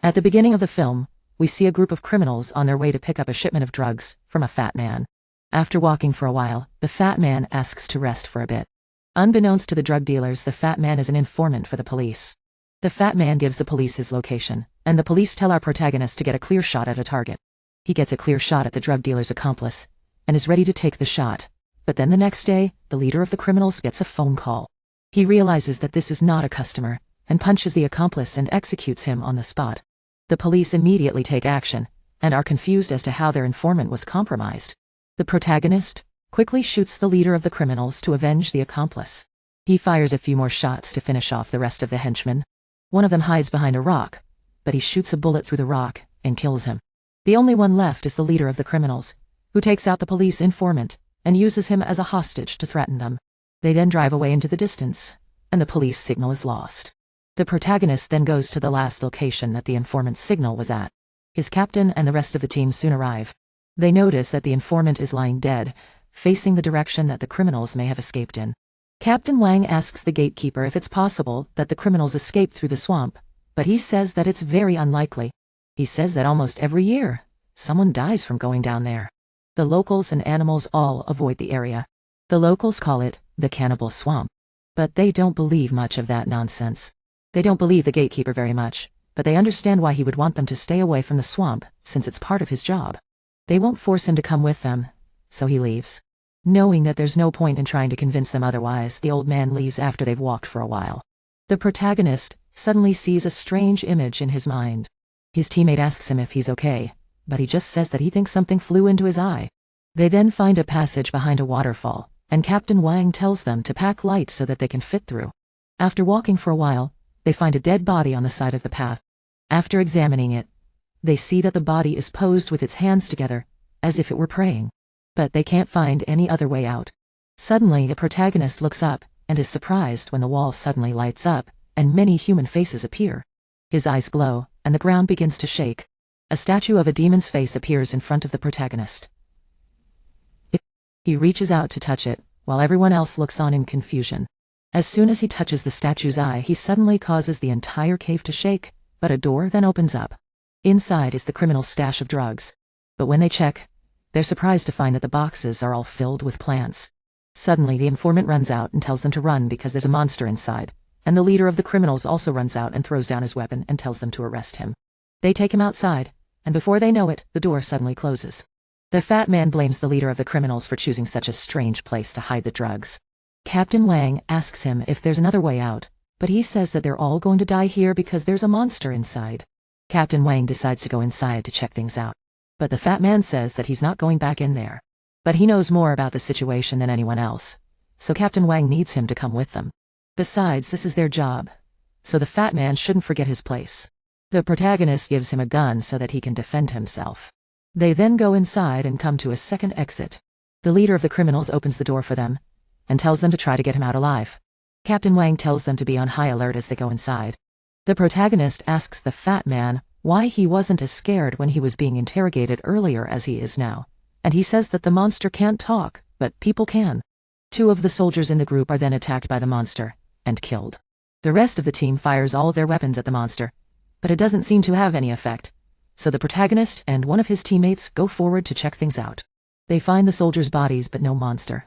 At the beginning of the film, we see a group of criminals on their way to pick up a shipment of drugs from a fat man. After walking for a while, the fat man asks to rest for a bit. Unbeknownst to the drug dealers, the fat man is an informant for the police. The fat man gives the police his location, and the police tell our protagonist to get a clear shot at a target. He gets a clear shot at the drug dealer's accomplice, and is ready to take the shot. But then the next day, the leader of the criminals gets a phone call. He realizes that this is not a customer, and punches the accomplice and executes him on the spot. The police immediately take action, and are confused as to how their informant was compromised. The protagonist quickly shoots the leader of the criminals to avenge the accomplice. He fires a few more shots to finish off the rest of the henchmen. One of them hides behind a rock, but he shoots a bullet through the rock and kills him. The only one left is the leader of the criminals, who takes out the police informant and uses him as a hostage to threaten them. They then drive away into the distance, and the police signal is lost. The protagonist then goes to the last location that the informant's signal was at. His captain and the rest of the team soon arrive. They notice that the informant is lying dead, facing the direction that the criminals may have escaped in. Captain Wang asks the gatekeeper if it's possible that the criminals escaped through the swamp, but he says that it's very unlikely. He says that almost every year, someone dies from going down there. The locals and animals all avoid the area. The locals call it the cannibal swamp. But they don't believe much of that nonsense. They don't believe the gatekeeper very much, but they understand why he would want them to stay away from the swamp, since it's part of his job. They won't force him to come with them, so he leaves. Knowing that there's no point in trying to convince them otherwise, the old man leaves after they've walked for a while. The protagonist suddenly sees a strange image in his mind. His teammate asks him if he's okay, but he just says that he thinks something flew into his eye. They then find a passage behind a waterfall, and Captain Wang tells them to pack light so that they can fit through. After walking for a while, they find a dead body on the side of the path. After examining it, they see that the body is posed with its hands together, as if it were praying. But they can't find any other way out. Suddenly, the protagonist looks up, and is surprised when the wall suddenly lights up, and many human faces appear. His eyes glow, and the ground begins to shake. A statue of a demon's face appears in front of the protagonist. He reaches out to touch it, while everyone else looks on in confusion. As soon as he touches the statue's eye, he suddenly causes the entire cave to shake, but a door then opens up. Inside is the criminal's stash of drugs. But when they check, they're surprised to find that the boxes are all filled with plants. Suddenly, the informant runs out and tells them to run because there's a monster inside, and the leader of the criminals also runs out and throws down his weapon and tells them to arrest him. They take him outside, and before they know it, the door suddenly closes. The fat man blames the leader of the criminals for choosing such a strange place to hide the drugs. Captain Wang asks him if there's another way out, but he says that they're all going to die here because there's a monster inside. Captain Wang decides to go inside to check things out. But the fat man says that he's not going back in there. But he knows more about the situation than anyone else, so Captain Wang needs him to come with them. Besides, this is their job, so the fat man shouldn't forget his place. The protagonist gives him a gun so that he can defend himself. They then go inside and come to a second exit. The leader of the criminals opens the door for them, and tells them to try to get him out alive. Captain Wang tells them to be on high alert as they go inside. The protagonist asks the fat man why he wasn't as scared when he was being interrogated earlier as he is now, and he says that the monster can't talk, but people can. 2 of the soldiers in the group are then attacked by the monster, and killed. The rest of the team fires all of their weapons at the monster, but it doesn't seem to have any effect, so the protagonist and one of his teammates go forward to check things out. They find the soldiers' bodies but no monster.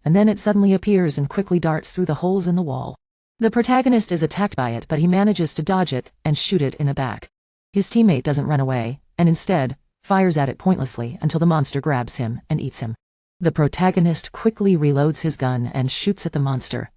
And then it suddenly appears and quickly darts through the holes in the wall. The protagonist is attacked by it, but he manages to dodge it and shoot it in the back. His teammate doesn't run away, and instead fires at it pointlessly until the monster grabs him and eats him. The protagonist quickly reloads his gun and shoots at the monster,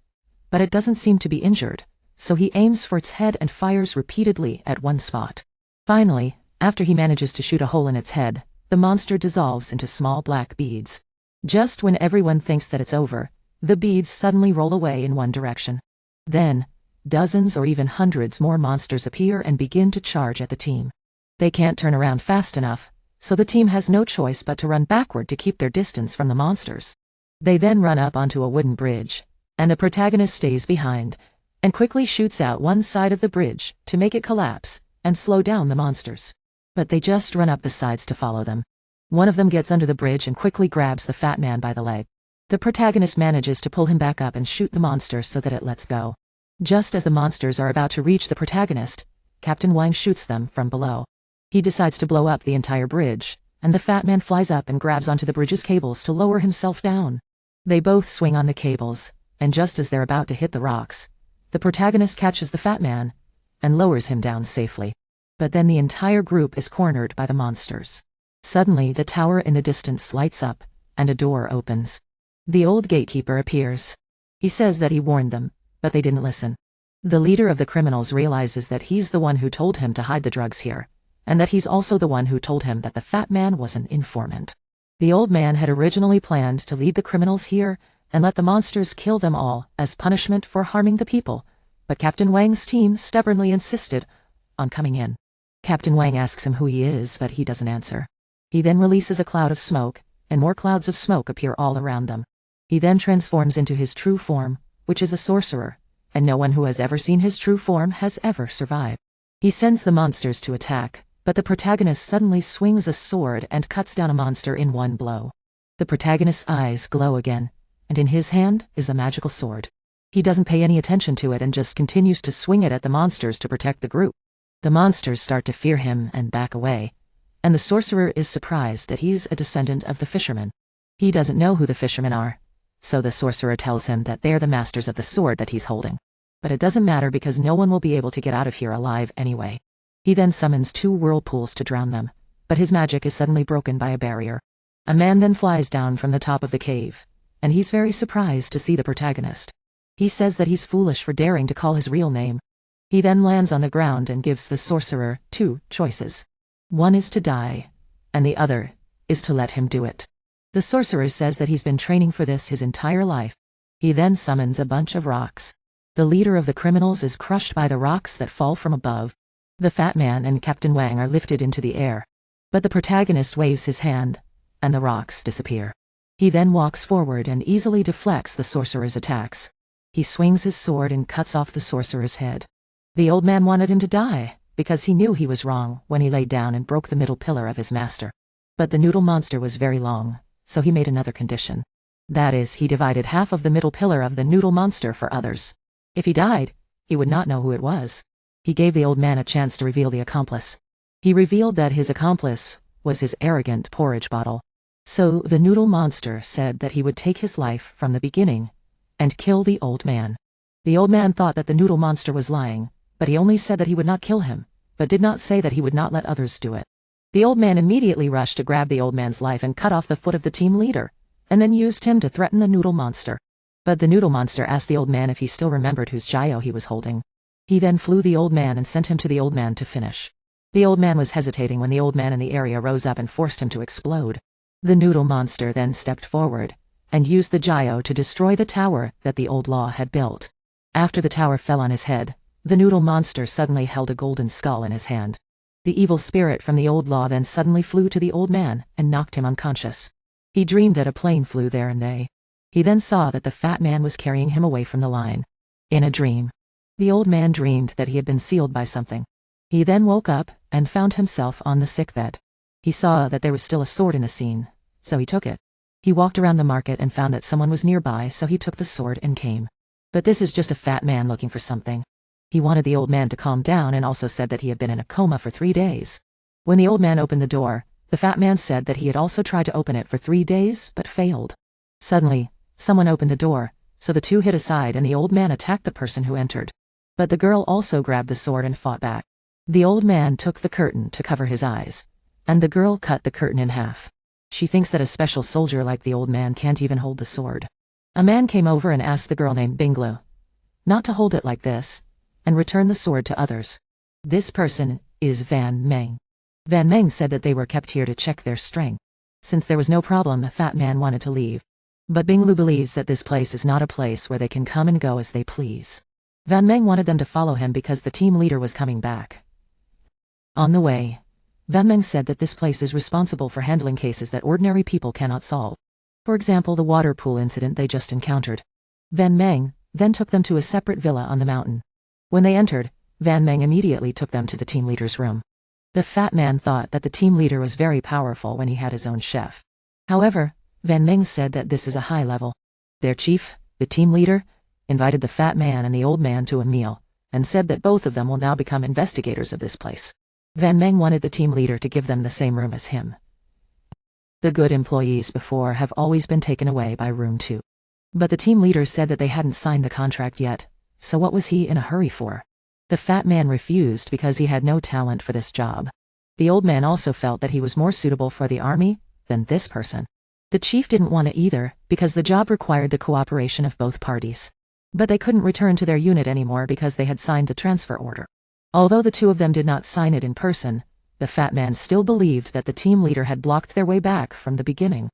but it doesn't seem to be injured, so he aims for its head and fires repeatedly at one spot. Finally, after he manages to shoot a hole in its head, the monster dissolves into small black beads. Just when everyone thinks that it's over, the beads suddenly roll away in one direction. Then, dozens or even hundreds more monsters appear and begin to charge at the team. They can't turn around fast enough, so the team has no choice but to run backward to keep their distance from the monsters. They then run up onto a wooden bridge, and the protagonist stays behind, and quickly shoots out one side of the bridge to make it collapse and slow down the monsters. But they just run up the sides to follow them. One of them gets under the bridge and quickly grabs the fat man by the leg. The protagonist manages to pull him back up and shoot the monster so that it lets go. Just as the monsters are about to reach the protagonist, Captain Wang shoots them from below. He decides to blow up the entire bridge, and the fat man flies up and grabs onto the bridge's cables to lower himself down. They both swing on the cables, and just as they're about to hit the rocks, the protagonist catches the fat man and lowers him down safely. But then the entire group is cornered by the monsters. Suddenly, the tower in the distance lights up, and a door opens. The old gatekeeper appears. He says that he warned them, but they didn't listen. The leader of the criminals realizes that he's the one who told him to hide the drugs here, and that he's also the one who told him that the fat man was an informant. The old man had originally planned to lead the criminals here and let the monsters kill them all as punishment for harming the people, but Captain Wang's team stubbornly insisted on coming in. Captain Wang asks him who he is, but he doesn't answer. He then releases a cloud of smoke, and more clouds of smoke appear all around them. He then transforms into his true form, which is a sorcerer, and no one who has ever seen his true form has ever survived. He sends the monsters to attack, but the protagonist suddenly swings a sword and cuts down a monster in one blow. The protagonist's eyes glow again, and in his hand is a magical sword. He doesn't pay any attention to it and just continues to swing it at the monsters to protect the group. The monsters start to fear him and back away, and the sorcerer is surprised that he's a descendant of the fishermen. He doesn't know who the fishermen are, so the sorcerer tells him that they're the masters of the sword that he's holding. But it doesn't matter because no one will be able to get out of here alive anyway. He then summons 2 whirlpools to drown them, but his magic is suddenly broken by a barrier. A man then flies down from the top of the cave, and he's very surprised to see the protagonist. He says that he's foolish for daring to call his real name. He then lands on the ground and gives the sorcerer 2 choices. One is to die, and the other is to let him do it. The sorcerer says that he's been training for this his entire life. He then summons a bunch of rocks. The leader of the criminals is crushed by the rocks that fall from above. The fat man and Captain Wang are lifted into the air. But the protagonist waves his hand, and the rocks disappear. He then walks forward and easily deflects the sorcerer's attacks. He swings his sword and cuts off the sorcerer's head. The old man wanted him to die, because he knew he was wrong when he laid down and broke the middle pillar of his master. But the noodle monster was very long, so he made another condition. That is, he divided half of the middle pillar of the noodle monster for others. If he died, he would not know who it was. He gave the old man a chance to reveal the accomplice. He revealed that his accomplice was his arrogant porridge bottle. So the noodle monster said that he would take his life from the beginning and kill the old man. The old man thought that the noodle monster was lying, but he only said that he would not kill him, but did not say that he would not let others do it. The old man immediately rushed to grab the old man's life and cut off the foot of the team leader, and then used him to threaten the noodle monster. But the noodle monster asked the old man if he still remembered whose gyro he was holding. He then flew the old man and sent him to the old man to finish. The old man was hesitating when the old man in the area rose up and forced him to explode. The noodle monster then stepped forward and used the gyro to destroy the tower that the old law had built. After the tower fell on his head, the noodle monster suddenly held a golden skull in his hand. The evil spirit from the old law then suddenly flew to the old man and knocked him unconscious. He dreamed that a plane flew there and he then saw that the fat man was carrying him away from the line. In a dream, the old man dreamed that he had been sealed by something. He then woke up and found himself on the sickbed. He saw that there was still a sword in the scene, so he took it. He walked around the market and found that someone was nearby, so he took the sword and came. But this is just a fat man looking for something. He wanted the old man to calm down and also said that he had been in a coma for 3 days. When the old man opened the door, the fat man said that he had also tried to open it for 3 days, but failed. Suddenly, someone opened the door, so the two hid aside and the old man attacked the person who entered. But the girl also grabbed the sword and fought back. The old man took the curtain to cover his eyes, and the girl cut the curtain in half. She thinks that a special soldier like the old man can't even hold the sword. A man came over and asked the girl named Binglu not to hold it like this, and return the sword to others. This person is Van Meng. Van Meng said that they were kept here to check their strength. Since there was no problem, the fat man wanted to leave. But Binglu believes that this place is not a place where they can come and go as they please. Van Meng wanted them to follow him because the team leader was coming back. On the way, Van Meng said that this place is responsible for handling cases that ordinary people cannot solve. For example, the water pool incident they just encountered. Van Meng then took them to a separate villa on the mountain. When they entered, Van Meng immediately took them to the team leader's room. The fat man thought that the team leader was very powerful when he had his own chef. However, Van Meng said that this is a high level. Their chief, the team leader, invited the fat man and the old man to a meal, and said that both of them will now become investigators of this place. Van Meng wanted the team leader to give them the same room as him. The good employees before have always been taken away by room 2. But the team leader said that they hadn't signed the contract yet, so what was he in a hurry for? The fat man refused because he had no talent for this job. The old man also felt that he was more suitable for the army than this person. The chief didn't want it either, because the job required the cooperation of both parties. But they couldn't return to their unit anymore because they had signed the transfer order. Although the two of them did not sign it in person, the fat man still believed that the team leader had blocked their way back from the beginning.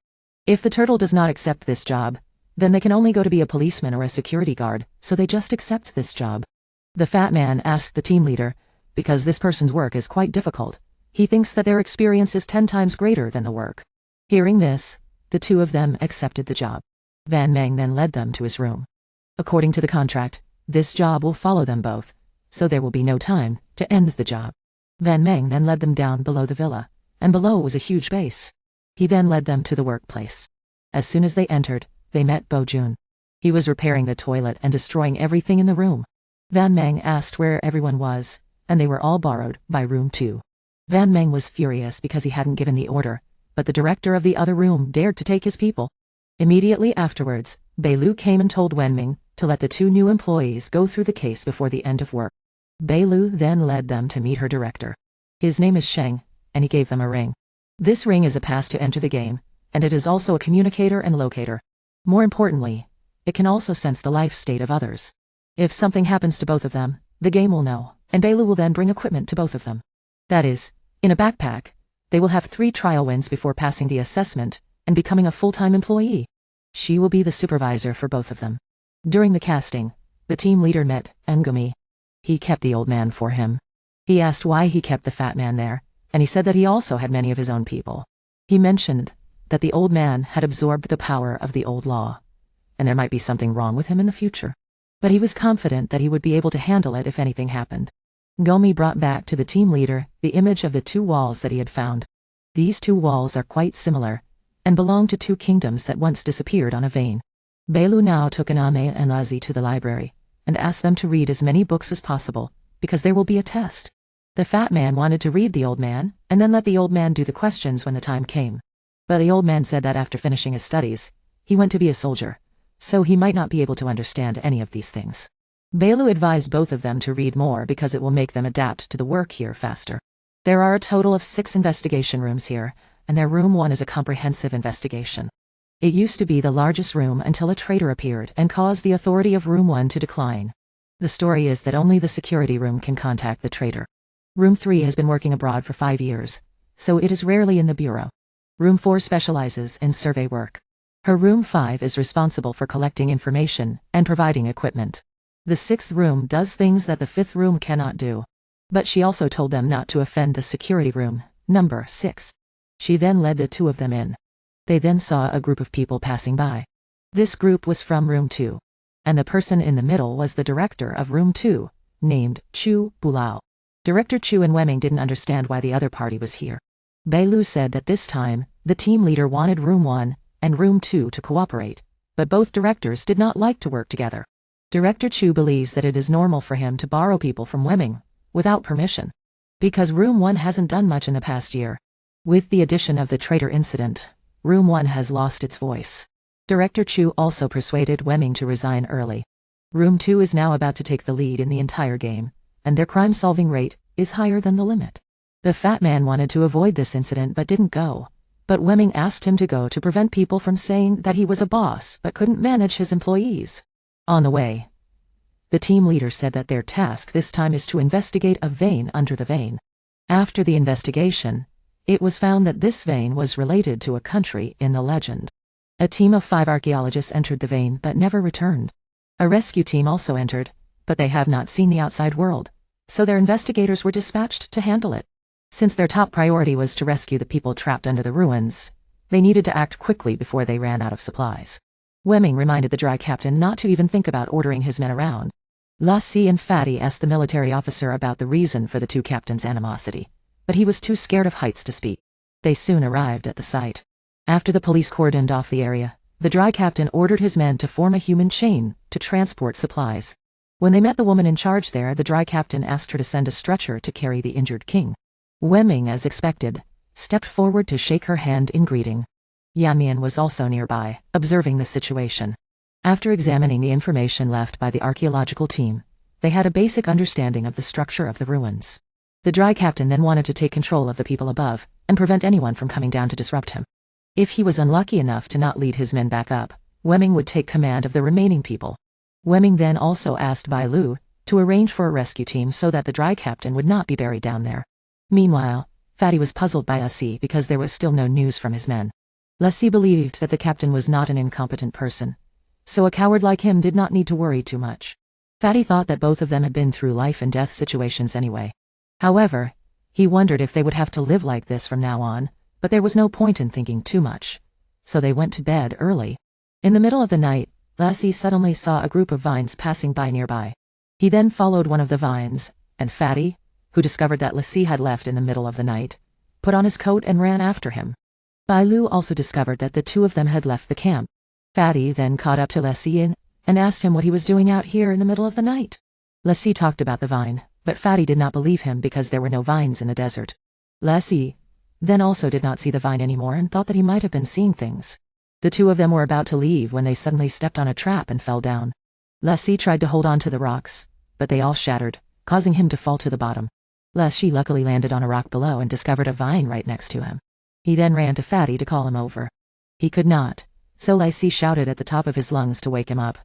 If the turtle does not accept this job, then they can only go to be a policeman or a security guard, so they just accept this job. The fat man asked the team leader, because this person's work is quite difficult. He thinks that their experience is 10 times greater than the work. Hearing this, the two of them accepted the job. Van Meng then led them to his room. According to the contract, this job will follow them both, so there will be no time to end the job. Van Meng then led them down below the villa, and below was a huge base. He then led them to the workplace. As soon as they entered, they met Bo Jun. He was repairing the toilet and destroying everything in the room. Van Meng asked where everyone was, and they were all borrowed by room 2. Van Meng was furious because he hadn't given the order, but the director of the other room dared to take his people. Immediately afterwards, Beilu came and told Wenming to let the 2 new employees go through the case before the end of work. Beilu then led them to meet her director. His name is Sheng, and he gave them a ring. This ring is a pass to enter the game, and it is also a communicator and locator. More importantly, it can also sense the life state of others. If something happens to both of them, the game will know, and Beilu will then bring equipment to both of them. That is, in a backpack, they will have 3 trial wins before passing the assessment and becoming a full-time employee. She will be the supervisor for both of them. During the casting, the team leader met Ngumi. He kept the old man for him. He asked why he kept the fat man there, and he said that he also had many of his own people. He mentioned that the old man had absorbed the power of the old law, and there might be something wrong with him in the future. But he was confident that he would be able to handle it if anything happened. Gomi brought back to the team leader the image of the 2 walls that he had found. These 2 walls are quite similar, and belong to 2 kingdoms that once disappeared on a vein. Beilu now took Aname and Lazi to the library, and asked them to read as many books as possible, because there will be a test. The fat man wanted to read the old man, and then let the old man do the questions when the time came. But the old man said that after finishing his studies, he went to be a soldier, so he might not be able to understand any of these things. Beilu advised both of them to read more because it will make them adapt to the work here faster. There are a total of 6 investigation rooms here, and their room 1 is a comprehensive investigation. It used to be the largest room until a traitor appeared and caused the authority of room 1 to decline. The story is that only the security room can contact the traitor. Room 3 has been working abroad for 5 years, so it is rarely in the bureau. Room 4 specializes in survey work. Her room 5 is responsible for collecting information and providing equipment. The 6th room does things that the 5th room cannot do. But she also told them not to offend the security room, number 6. She then led the 2 of them in. They then saw a group of people passing by. This group was from room 2. And the person in the middle was the director of room 2, named Chu Bulao. Director Chu and Wemming didn't understand why the other party was here. Beilu said that this time, the team leader wanted room 1 and room 2 to cooperate, but both directors did not like to work together. Director Chu believes that it is normal for him to borrow people from Wemming, without permission. Because room 1 hasn't done much in the past year. With the addition of the traitor incident, room 1 has lost its voice. Director Chu also persuaded Wemming to resign early. Room 2 is now about to take the lead in the entire game, and their crime-solving rate is higher than the limit. The fat man wanted to avoid this incident but didn't go. But Wemming asked him to go to prevent people from saying that he was a boss but couldn't manage his employees. On the way, the team leader said that their task this time is to investigate a vein under the vein. After the investigation, it was found that this vein was related to a country in the legend. A team of 5 archaeologists entered the vein but never returned. A rescue team also entered, but they have not seen the outside world, so their investigators were dispatched to handle it. Since their top priority was to rescue the people trapped under the ruins, they needed to act quickly before they ran out of supplies. Wemming reminded the dry captain not to even think about ordering his men around. Lassie and Fatty asked the military officer about the reason for the 2 captains' animosity, but he was too scared of heights to speak. They soon arrived at the site. After the police cordoned off the area, the dry captain ordered his men to form a human chain to transport supplies. When they met the woman in charge there, the dry captain asked her to send a stretcher to carry the injured king. Wemming, as expected, stepped forward to shake her hand in greeting. Yamian was also nearby, observing the situation. After examining the information left by the archaeological team, they had a basic understanding of the structure of the ruins. The dry captain then wanted to take control of the people above, and prevent anyone from coming down to disrupt him. If he was unlucky enough to not lead his men back up, Wemming would take command of the remaining people. Wemming then also asked Bai Lu to arrange for a rescue team so that the dry captain would not be buried down there. Meanwhile, Fatty was puzzled by Lassie because there was still no news from his men. Lassie believed that the captain was not an incompetent person, so a coward like him did not need to worry too much. Fatty thought that both of them had been through life and death situations anyway. However, he wondered if they would have to live like this from now on, but there was no point in thinking too much. So they went to bed early. In the middle of the night, Lassie suddenly saw a group of vines passing by nearby. He then followed one of the vines, and Fatty, who discovered that Lassie had left in the middle of the night, put on his coat and ran after him. Bai Lu also discovered that the two of them had left the camp. Fatty then caught up to Lassie and asked him what he was doing out here in the middle of the night. Lassie talked about the vine, but Fatty did not believe him because there were no vines in the desert. Lassie then also did not see the vine anymore and thought that he might have been seeing things. The two of them were about to leave when they suddenly stepped on a trap and fell down. Lassie tried to hold on to the rocks, but they all shattered, causing him to fall to the bottom. Lassie luckily landed on a rock below and discovered a vine right next to him. He then ran to Fatty to call him over. He could not, so Lassie shouted at the top of his lungs to wake him up.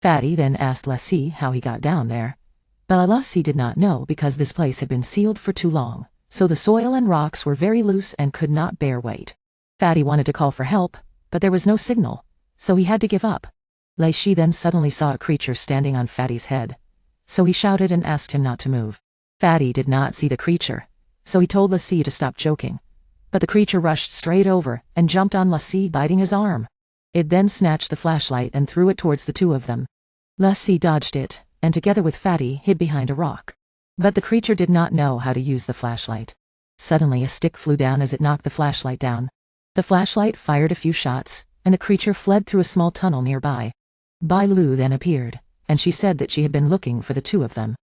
Fatty then asked Lassie how he got down there. But Lassie did not know because this place had been sealed for too long, so the soil and rocks were very loose and could not bear weight. Fatty wanted to call for help, but there was no signal, so he had to give up. Lassie then suddenly saw a creature standing on Fatty's head, so he shouted and asked him not to move. Fatty did not see the creature, so he told Lassie to stop joking. But the creature rushed straight over and jumped on Lassie, biting his arm. It then snatched the flashlight and threw it towards the two of them. Lassie dodged it, and together with Fatty hid behind a rock. But the creature did not know how to use the flashlight. Suddenly a stick flew down as it knocked the flashlight down. The flashlight fired a few shots, and the creature fled through a small tunnel nearby. Bai Lu then appeared, and she said that she had been looking for the two of them.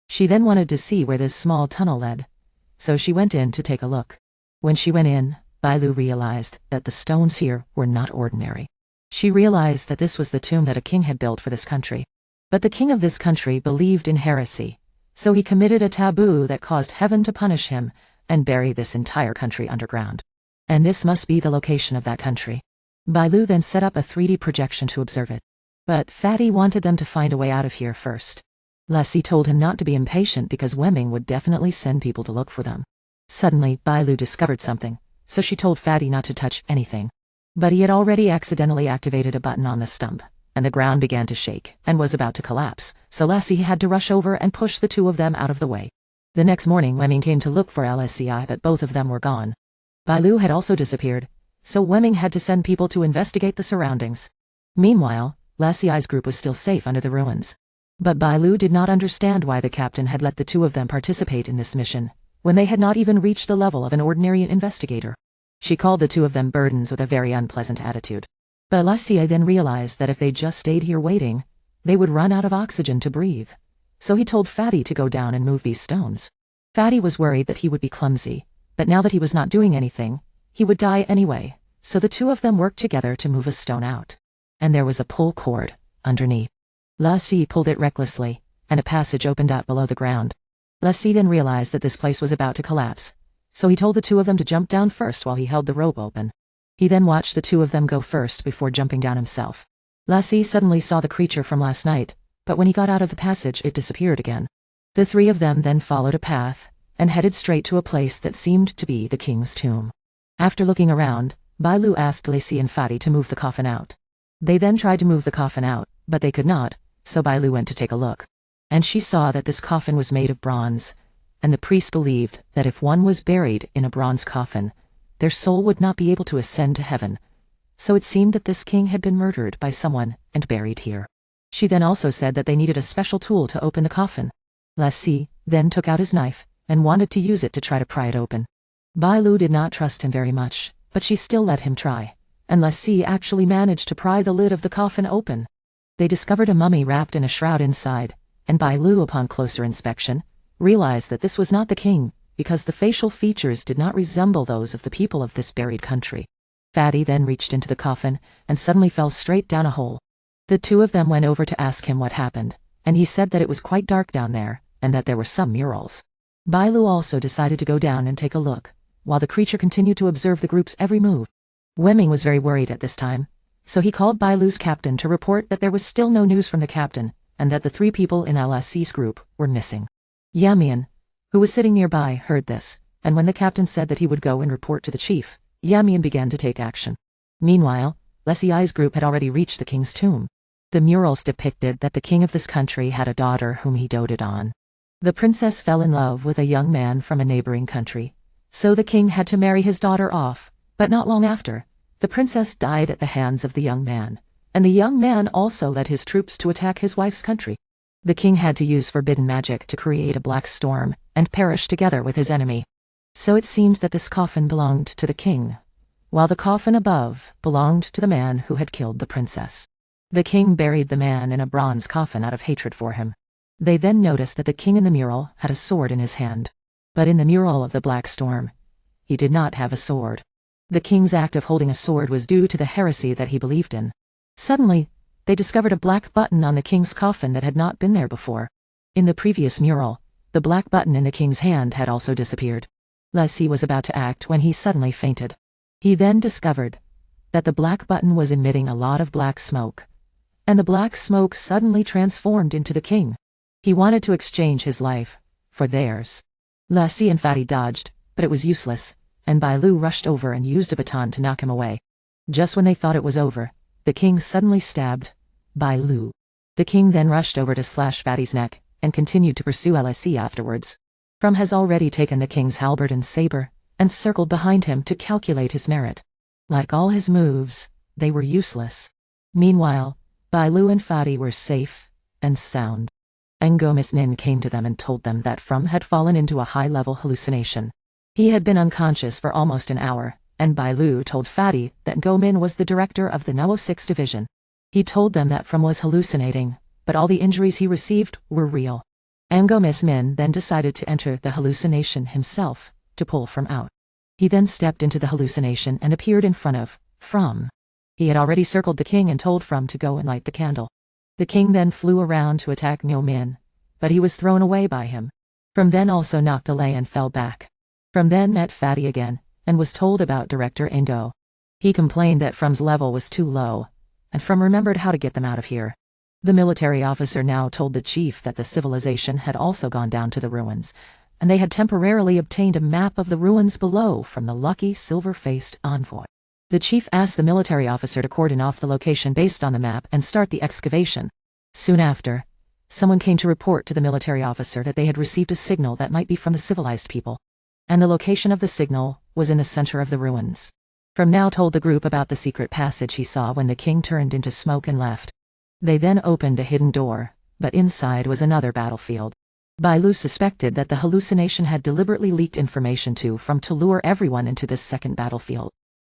She then wanted to see where this small tunnel led, so she went in to take a look. When she went in, Bai Lu realized that the stones here were not ordinary. She realized that this was the tomb that a king had built for this country. But the king of this country believed in heresy, so he committed a taboo that caused heaven to punish him and bury this entire country underground. And this must be the location of that country. Bai Lu then set up a 3D projection to observe it. But Fatty wanted them to find a way out of here first. Lassie told him not to be impatient because Wemming would definitely send people to look for them. Suddenly, Bai Lu discovered something, so she told Fatty not to touch anything. But he had already accidentally activated a button on the stump, and the ground began to shake and was about to collapse, so Lassie had to rush over and push the two of them out of the way. The next morning, Wemming came to look for LSCI, but both of them were gone. Bai Lu had also disappeared, so Wemming had to send people to investigate the surroundings. Meanwhile, Lassie's group was still safe under the ruins. But Bai Lu did not understand why the captain had let the two of them participate in this mission, when they had not even reached the level of an ordinary investigator. She called the two of them burdens with a very unpleasant attitude. But Lassie then realized that if they just stayed here waiting, they would run out of oxygen to breathe. So he told Fatty to go down and move these stones. Fatty was worried that he would be clumsy, but now that he was not doing anything, he would die anyway, so the two of them worked together to move a stone out. And there was a pull cord underneath. Lassie pulled it recklessly, and a passage opened up below the ground. Lassie then realized that this place was about to collapse, so he told the two of them to jump down first while he held the rope open. He then watched the two of them go first before jumping down himself. Lassie suddenly saw the creature from last night, but when he got out of the passage it disappeared again. The three of them then followed a path, and headed straight to a place that seemed to be the king's tomb. After looking around, Bai Lu asked Lassie and Fatty to move the coffin out. They then tried to move the coffin out, but they could not, so Bai Lu went to take a look. And she saw that this coffin was made of bronze, and the priest believed that if one was buried in a bronze coffin, their soul would not be able to ascend to heaven. So it seemed that this king had been murdered by someone and buried here. She then also said that they needed a special tool to open the coffin. Lassie then took out his knife and wanted to use it to try to pry it open. Bai Lu did not trust him very much, but she still let him try, and Lassie actually managed to pry the lid of the coffin open. They discovered a mummy wrapped in a shroud inside, and Bai Lu, upon closer inspection, realized that this was not the king, because the facial features did not resemble those of the people of this buried country. Fatty then reached into the coffin, and suddenly fell straight down a hole. The two of them went over to ask him what happened, and he said that it was quite dark down there, and that there were some murals. Bai Lu also decided to go down and take a look, while the creature continued to observe the group's every move. Wemming was very worried at this time, so he called Bai Lu's captain to report that there was still no news from the captain, and that the 3 people in LSC's group were missing. Yamian, who was sitting nearby, heard this, and when the captain said that he would go and report to the chief, Yamian began to take action. Meanwhile, Lesiai's group had already reached the king's tomb. The murals depicted that the king of this country had a daughter whom he doted on. The princess fell in love with a young man from a neighboring country, so the king had to marry his daughter off, but not long after, the princess died at the hands of the young man, and the young man also led his troops to attack his wife's country. The king had to use forbidden magic to create a black storm, and perish together with his enemy. So it seemed that this coffin belonged to the king, while the coffin above belonged to the man who had killed the princess. The king buried the man in a bronze coffin out of hatred for him. They then noticed that the king in the mural had a sword in his hand. But in the mural of the Black Storm, he did not have a sword. The king's act of holding a sword was due to the heresy that he believed in. Suddenly, they discovered a black button on the king's coffin that had not been there before. In the previous mural, the black button in the king's hand had also disappeared. Lessie was about to act when he suddenly fainted. He then discovered that the black button was emitting a lot of black smoke, and the black smoke suddenly transformed into the king. He wanted to exchange his life for theirs. Lessie and Fatty dodged, but it was useless, and Bai Lu rushed over and used a baton to knock him away. Just when they thought it was over, the king suddenly stabbed Bai Lu. The king then rushed over to slash Fatty's neck, and continued to pursue LSE afterwards. From has already taken the king's halberd and saber, and circled behind him to calculate his merit. Like all his moves, they were useless. Meanwhile, Bai Lu and Fatty were safe and sound. Ngomis Nin came to them and told them that From had fallen into a high-level hallucination. He had been unconscious for almost an hour, and Bai Lu told Fatty that Ngomin was the director of the No. 6 Division. He told them that From was hallucinating, but all the injuries he received were real. Ngomis Min then decided to enter the hallucination himself, to pull From out. He then stepped into the hallucination and appeared in front of From. He had already circled the king and told From to go and light the candle. The king then flew around to attack Ngomin, but he was thrown away by him. From then also knocked away and fell back. From then met Fatty again, and was told about Director Ngo. He complained that From's level was too low, and From remembered how to get them out of here. The military officer now told the chief that the civilization had also gone down to the ruins, and they had temporarily obtained a map of the ruins below from the lucky silver-faced envoy. The chief asked the military officer to cordon off the location based on the map and start the excavation. Soon after, someone came to report to the military officer that they had received a signal that might be from the civilized people, and the location of the signal was in the center of the ruins. From now told the group about the secret passage he saw when the king turned into smoke and left. They then opened a hidden door, but inside was another battlefield. Bai Lu suspected that the hallucination had deliberately leaked information to From to lure everyone into this second battlefield.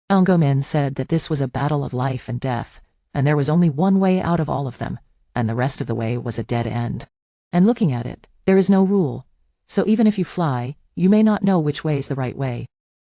Ngomin said that this was a battle of life and death, and there was only one way out of all of them, and the rest of the way was a dead end. And looking at it, there is no rule, so even if you fly, you may not know which way is the right way.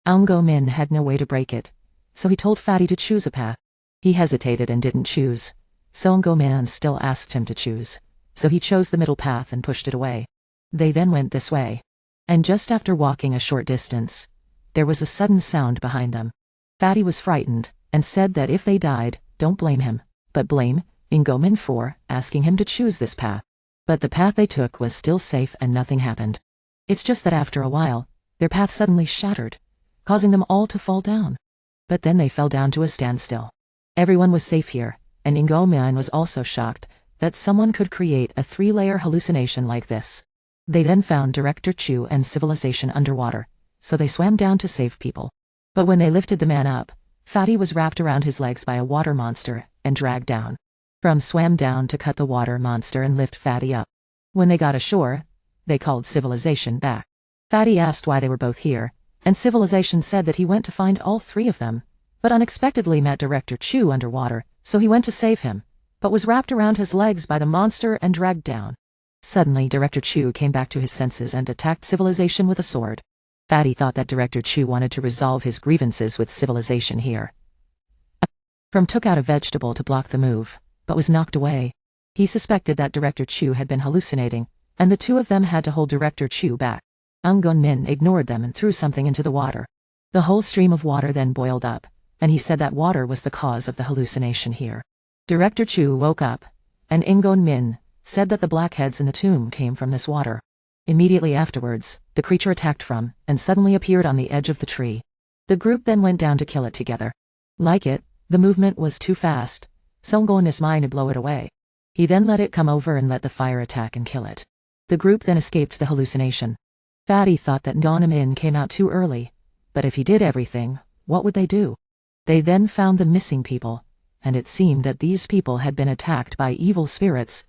Ngomin had no way to break it, so he told Fatty to choose a path. He hesitated and didn't choose, so Ngomin still asked him to choose, so he chose the middle path and pushed it away. They then went this way, and just after walking a short distance, there was a sudden sound behind them. Fatty was frightened, and said that if they died, don't blame him, but blame Ngomin for asking him to choose this path. But the path they took was still safe and nothing happened. It's just that after a while, their path suddenly shattered, causing them all to fall down. But then they fell down to a standstill. Everyone was safe here, and Ngomin was also shocked that someone could create a 3-layer hallucination like this. They then found Director Chu and civilization underwater, so they swam down to save people. But when they lifted the man up, Fatty was wrapped around his legs by a water monster and dragged down. From swam down to cut the water monster and lift Fatty up. When they got ashore, they called civilization back. Fatty asked why they were both here, and civilization said that he went to find all 3 of them, but unexpectedly met Director Chu underwater, so he went to save him, but was wrapped around his legs by the monster and dragged down. Suddenly Director Chu came back to his senses and attacked Civilization with a sword. Fatty thought that Director Chu wanted to resolve his grievances with Civilization here. From took out a vegetable to block the move, but was knocked away. He suspected that Director Chu had been hallucinating, and the two of them had to hold Director Chu back. Min ignored them and threw something into the water. The whole stream of water then boiled up, and he said that water was the cause of the hallucination here. Director Chu woke up, and Min said that the blackheads in the tomb came from this water. Immediately afterwards, the creature attacked from, and suddenly appeared on the edge of the tree. The group then went down to kill it together. Like it, the movement was too fast. Songgon's mind to blow it away. He then let it come over and let the fire attack and kill it. The group then escaped the hallucination. Fatty thought that Min came out too early, but if he did everything, what would they do? They then found the missing people, and it seemed that these people had been attacked by evil spirits,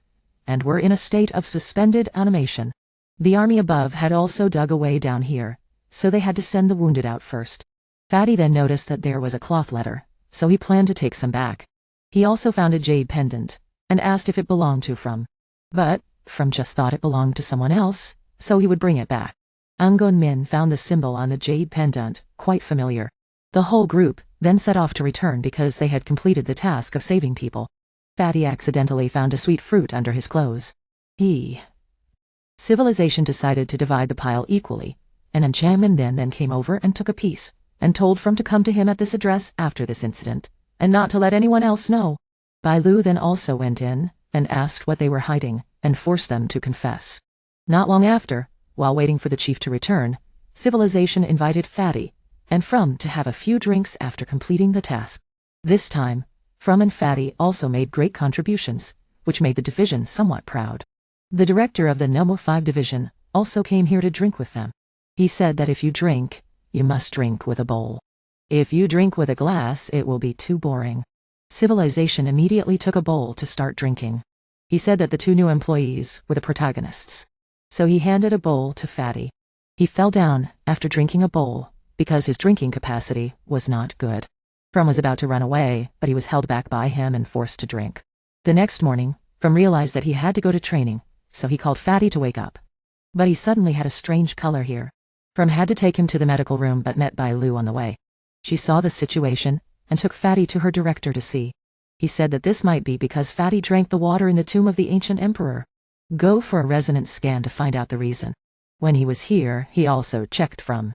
and were in a state of suspended animation. The army above had also dug away down here, so they had to send the wounded out first. Fatty then noticed that there was a cloth letter, so he planned to take some back. He also found a jade pendant, and asked if it belonged to From. But From just thought it belonged to someone else, so he would bring it back. Min found the symbol on the jade pendant quite familiar. The whole group then set off to return because they had completed the task of saving people. Fatty accidentally found a sweet fruit under his clothes. Civilization decided to divide the pile equally, and Anchaman then came over and took a piece, and told From to come to him at this address after this incident, and not to let anyone else know. Bai Lu then also went in, and asked what they were hiding, and forced them to confess. Not long after, while waiting for the chief to return, Civilization invited Fatty and From to have a few drinks after completing the task. This time, From and Fatty also made great contributions, which made the division somewhat proud. The director of the No. 5 division also came here to drink with them. He said that if you drink, you must drink with a bowl. If you drink with a glass, it will be too boring. Civilization immediately took a bowl to start drinking. He said that the two new employees were the protagonists. So he handed a bowl to Fatty. He fell down after drinking a bowl, because his drinking capacity was not good. From was about to run away, but he was held back by him and forced to drink. The next morning, From realized that he had to go to training, so he called Fatty to wake up. But he suddenly had a strange color here. From had to take him to the medical room but met Bai Lu on the way. She saw the situation, and took Fatty to her director to see. He said that this might be because Fatty drank the water in the tomb of the ancient emperor. Go for a resonance scan to find out the reason. When he was here, he also checked From.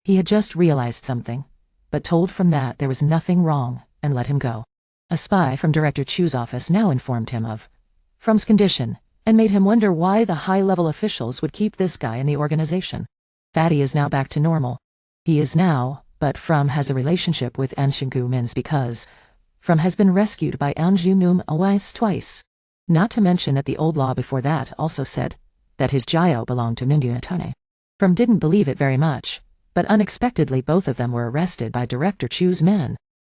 He had just realized something, but told From that there was nothing wrong, and let him go. A spy from Director Chu's office now informed him of From's condition, and made him wonder why the high-level officials would keep this guy in the organization. Fatty is now back to normal. He is now, but From has a relationship with Anshingu Mins because From has been rescued by Anju Num Awais twice. Not to mention that the old law before that also said that his Jio belonged to Nungyatane. From didn't believe it very much, but unexpectedly both of them were arrested by Director Chu's men.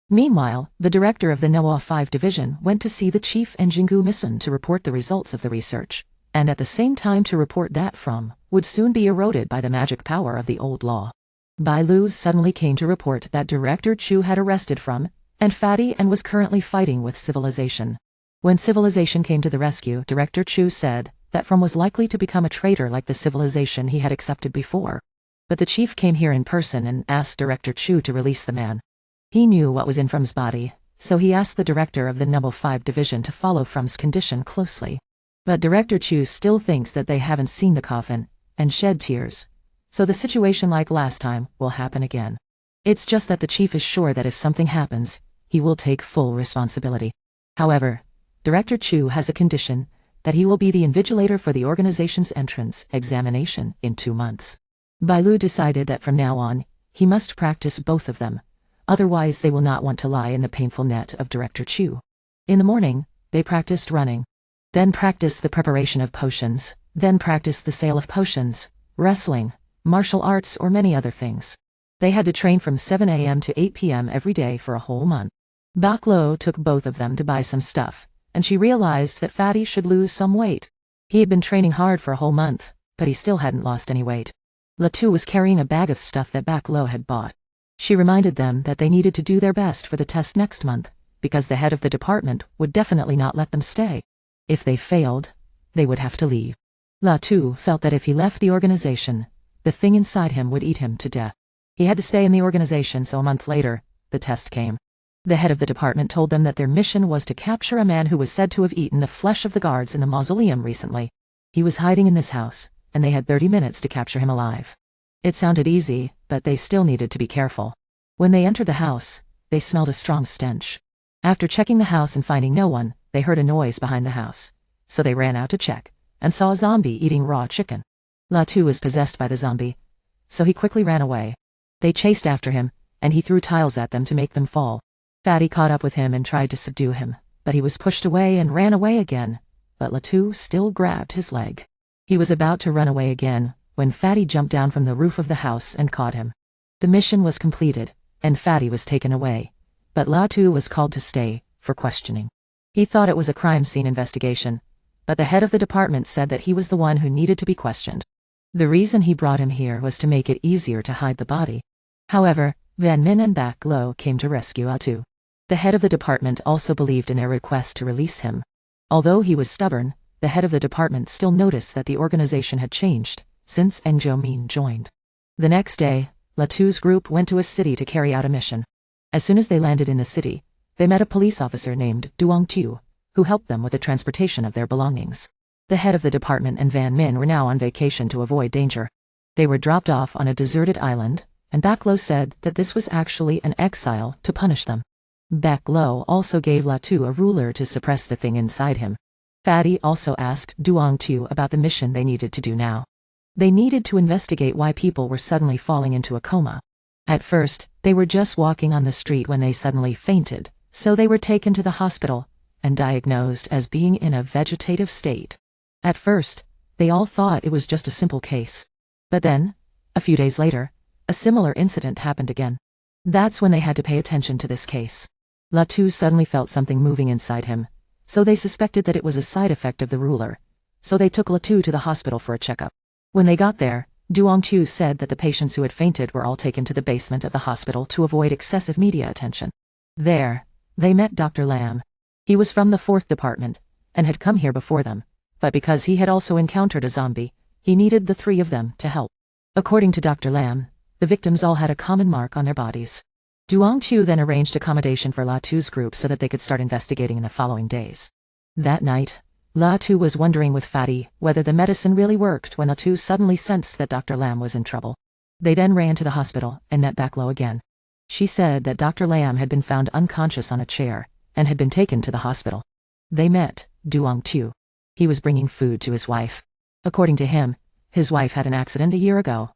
Meanwhile, the director of the No. 5 division went to see the chief Njingu Mission to report the results of the research, and at the same time to report that From would soon be eroded by the magic power of the old law. Bai Lu suddenly came to report that Director Chu had arrested From and Fatty and was currently fighting with Civilization. When Civilization came to the rescue, Director Chu said that From was likely to become a traitor like the Civilization he had accepted before. But the chief came here in person and asked Director Chu to release the man. He knew what was in From's body, so he asked the director of the No. 5 division to follow From's condition closely. But Director Chu still thinks that they haven't seen the coffin, and shed tears. So the situation like last time will happen again. It's just that the chief is sure that if something happens, he will take full responsibility. However, Director Chu has a condition that he will be the invigilator for the organization's entrance examination in 2 months. Bai Lu decided that from now on, he must practice both of them. Otherwise they will not want to lie in the painful net of Director Chu. In the morning, they practiced running. Then practiced the preparation of potions. Then practiced the sale of potions, wrestling, martial arts or many other things. They had to train from 7 a.m. to 8 p.m. every day for a whole month. Bak Lo took both of them to buy some stuff, and she realized that Fatty should lose some weight. He had been training hard for a whole month, but he still hadn't lost any weight. Latu was carrying a bag of stuff that Bak Lo had bought. She reminded them that they needed to do their best for the test next month, because the head of the department would definitely not let them stay. If they failed, they would have to leave. Latu felt that if he left the organization, the thing inside him would eat him to death. He had to stay in the organization, so a month later, the test came. The head of the department told them that their mission was to capture a man who was said to have eaten the flesh of the guards in the mausoleum recently. He was hiding in this house, and they had 30 minutes to capture him alive. It sounded easy, but they still needed to be careful. When they entered the house, they smelled a strong stench. After checking the house and finding no one, they heard a noise behind the house. So they ran out to check, and saw a zombie eating raw chicken. Latu was possessed by the zombie, so he quickly ran away. They chased after him, and he threw tiles at them to make them fall. Fatty caught up with him and tried to subdue him, but he was pushed away and ran away again, but Latu still grabbed his leg. He was about to run away again, when Fatty jumped down from the roof of the house and caught him. The mission was completed, and Fatty was taken away, but Latu was called to stay, for questioning. He thought it was a crime scene investigation, but the head of the department said that he was the one who needed to be questioned. The reason he brought him here was to make it easier to hide the body. However, Van Min and Back Lo came to rescue Latu. The head of the department also believed in their request to release him. Although he was stubborn, the head of the department still noticed that the organization had changed since Min joined. The next day, Latu's group went to a city to carry out a mission. As soon as they landed in the city, they met a police officer named Duong Tu, who helped them with the transportation of their belongings. The head of the department and Van Min were now on vacation to avoid danger. They were dropped off on a deserted island, and Back Lo said that this was actually an exile to punish them. Back Lo also gave Latu a ruler to suppress the thing inside him. Fatty also asked Duong Tu about the mission they needed to do now. They needed to investigate why people were suddenly falling into a coma. At first, they were just walking on the street when they suddenly fainted, so they were taken to the hospital and diagnosed as being in a vegetative state. At first, they all thought it was just a simple case. But then, a few days later, a similar incident happened again. That's when they had to pay attention to this case. Latu suddenly felt something moving inside him, so they suspected that it was a side effect of the ruler. So they took Latu to the hospital for a checkup. When they got there, Duong Tu said that the patients who had fainted were all taken to the basement of the hospital to avoid excessive media attention. There, they met Dr. Lam. He was from the 4th department, and had come here before them, but because he had also encountered a zombie, he needed the 3 of them to help. According to Dr. Lam, the victims all had a common mark on their bodies. Duong Tu then arranged accommodation for Latu's group so that they could start investigating in the following days. That night, Latu was wondering with Fatty whether the medicine really worked when Latu suddenly sensed that Dr. Lam was in trouble. They then ran to the hospital and met Back Lo again. She said that Dr. Lam had been found unconscious on a chair and had been taken to the hospital. They met Duong Tu. He was bringing food to his wife. According to him, his wife had an accident a year ago.